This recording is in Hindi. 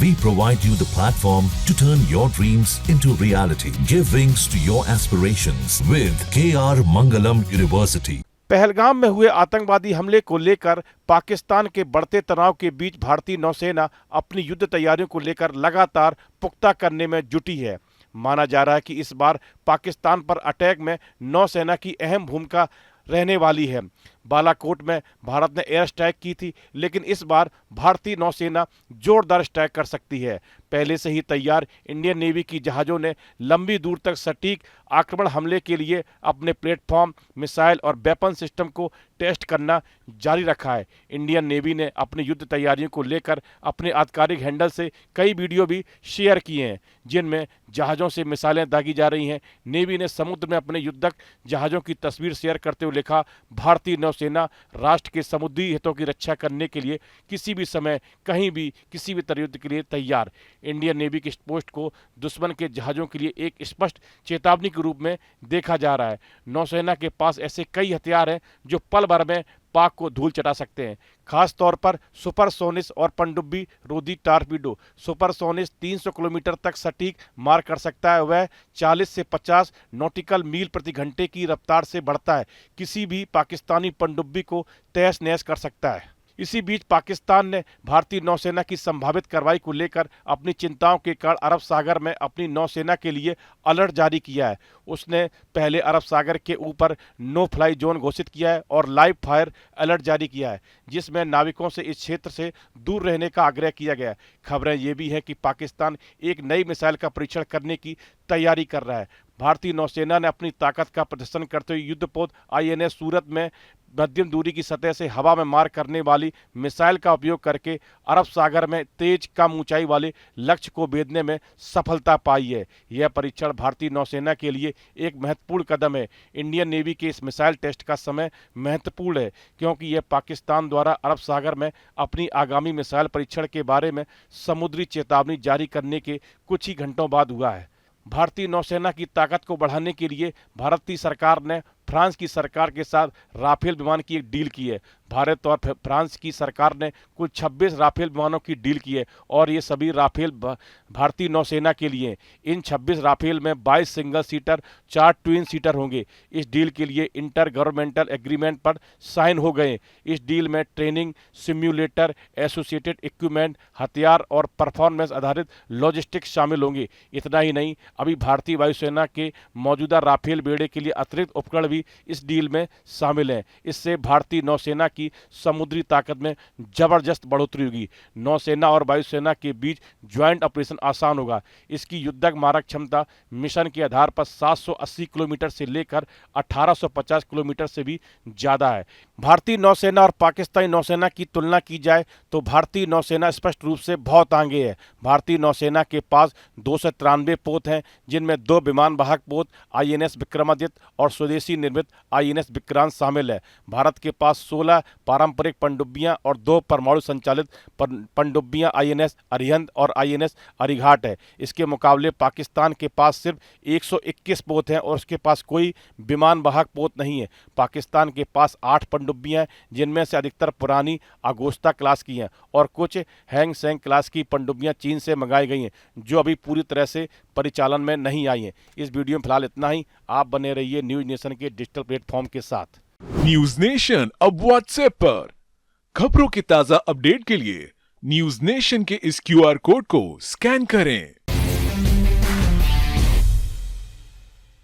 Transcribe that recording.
We provide you the platform to turn your dreams into reality. Give wings to your aspirations with KR Mangalam University. Pahalgam में हुए आतंकवादी हमले को लेकर पाकिस्तान के बढ़ते तनाव के बीच भारतीय नौसेना अपनी युद्ध तैयारियों को लेकर लगातार पुख्ता करने में जुटी है। माना जा रहा है कि इस बार पाकिस्तान पर अटैक में नौसेना की अहम भूमिका रहने वाली है। बालाकोट में भारत ने एयर स्ट्राइक की थी, लेकिन इस बार भारतीय नौसेना जोरदार स्ट्राइक कर सकती है। पहले से ही तैयार इंडियन नेवी की जहाज़ों ने लंबी दूर तक सटीक आक्रमण हमले के लिए अपने प्लेटफॉर्म, मिसाइल और वेपन सिस्टम को टेस्ट करना जारी रखा है। इंडियन नेवी ने अपनी युद्ध तैयारियों को लेकर अपने आधिकारिक हैंडल से कई वीडियो भी शेयर किए हैं, जिनमें जहाज़ों से मिसाइलें दागी जा रही हैं। नेवी ने समुद्र में अपने युद्धक जहाज़ों की तस्वीर शेयर करते हुए लिखा, भारतीय नौसेना राष्ट्र के समुद्री हितों की रक्षा करने के लिए किसी भी समय, कहीं भी, किसी भी तरह युद्ध के लिए तैयार। इंडियन नेवी की इस पोस्ट को दुश्मन के जहाज़ों के लिए एक स्पष्ट चेतावनी के रूप में देखा जा रहा है। नौसेना के पास ऐसे कई हथियार हैं जो पल भर में पाक को धूल चटा सकते हैं, खास तौर पर सुपरसोनिक और पनडुब्बी रोधी टारपीडो। सुपरसोनिक 300 किलोमीटर तक सटीक मार कर सकता है। वह 40 से 50 नॉटिकल मील प्रति घंटे की रफ्तार से बढ़ता है, किसी भी पाकिस्तानी पनडुब्बी को तहस नहस कर सकता है। इसी बीच पाकिस्तान ने भारतीय नौसेना की संभावित कार्रवाई को लेकर अपनी चिंताओं के कारण अरब सागर में अपनी नौसेना के लिए अलर्ट जारी किया है। उसने पहले अरब सागर के ऊपर नो फ्लाई जोन घोषित किया है और लाइव फायर अलर्ट जारी किया है, जिसमें नाविकों से इस क्षेत्र से दूर रहने का आग्रह किया गया है। खबरें ये भी हैं कि पाकिस्तान एक नई मिसाइल का परीक्षण करने की तैयारी कर रहा है। भारतीय नौसेना ने अपनी ताकत का प्रदर्शन करते हुए युद्धपोत INS सूरत में मध्यम दूरी की सतह से हवा में मार करने वाली मिसाइल का उपयोग करके अरब सागर में तेज कम ऊंचाई वाले लक्ष्य को भेदने में सफलता पाई है। यह परीक्षण भारतीय नौसेना के लिए एक महत्वपूर्ण कदम है। इंडियन नेवी के इस मिसाइल टेस्ट का समय महत्वपूर्ण है, क्योंकि यह पाकिस्तान द्वारा अरब सागर में अपनी आगामी मिसाइल परीक्षण के बारे में समुद्री चेतावनी जारी करने के कुछ ही घंटों बाद हुआ है। भारतीय नौसेना की ताकत को बढ़ाने के लिए भारतीय सरकार ने फ्रांस की सरकार के साथ राफेल विमान की एक डील की है। भारत और फ्रांस की सरकार ने कुल 26 राफेल विमानों की डील की है और ये सभी राफेल भारतीय नौसेना के लिए। इन 26 राफेल में 22 सिंगल सीटर, 4 ट्विन सीटर होंगे। इस डील के लिए इंटर गवर्नमेंटल एग्रीमेंट पर साइन हो गए। इस डील में ट्रेनिंग, सिम्युलेटर, एसोसिएटेड इक्विपमेंट, हथियार और परफॉर्मेंस आधारित लॉजिस्टिक्स शामिल होंगे। इतना ही नहीं, अभी भारतीय वायुसेना के मौजूदा राफेल बेड़े के लिए अतिरिक्त उपकरण भी इस डील में शामिल हैं। इससे भारतीय नौसेना की समुद्री ताकत में जबरदस्त बढ़ोतरी होगी। नौसेना और वायुसेना के बीच ज्वाइंट ऑपरेशन आसान होगा। इसकी युद्धक मारक क्षमता मिशन के आधार पर 780 किलोमीटर से लेकर 1850 किलोमीटर से भी ज्यादा है। भारतीय नौसेना और पाकिस्तानी नौसेना की तुलना की जाए तो भारतीय नौसेना स्पष्ट रूप से बहुत आगे है। भारतीय नौसेना के पास 293 पोत हैं, जिनमें 2 विमान वाहक पोत INS विक्रमादित्य और स्वदेशी निर्मित INS विक्रांत शामिल है। भारत के पास 16 पारंपरिक पनडुब्बियां और 2 परमाणु संचालित पनडुब्बियां INS अरिहंत और INS अरिघाट है। इसके मुकाबले पाकिस्तान के पास सिर्फ 121 पोत हैं और उसके पास कोई विमान वाहक पोत नहीं है। पाकिस्तान के पास 8 पनडुब्बियां, जिनमें से अधिकतर पुरानी अगोस्ता क्लास की हैं और कुछ हैंगसेंग क्लास की पनडुब्बियां चीन से मंगाई गई हैं, जो अभी पूरी तरह से परिचालन में नहीं आई हैं। इस वीडियो में फिलहाल इतना ही। आप बने रहिए न्यूज नेशन के डिजिटल प्लेटफॉर्म के साथ। न्यूज नेशन अब व्हाट्सएप पर खबरों के ताजा अपडेट के लिए न्यूज नेशन के इस QR कोड को स्कैन करें।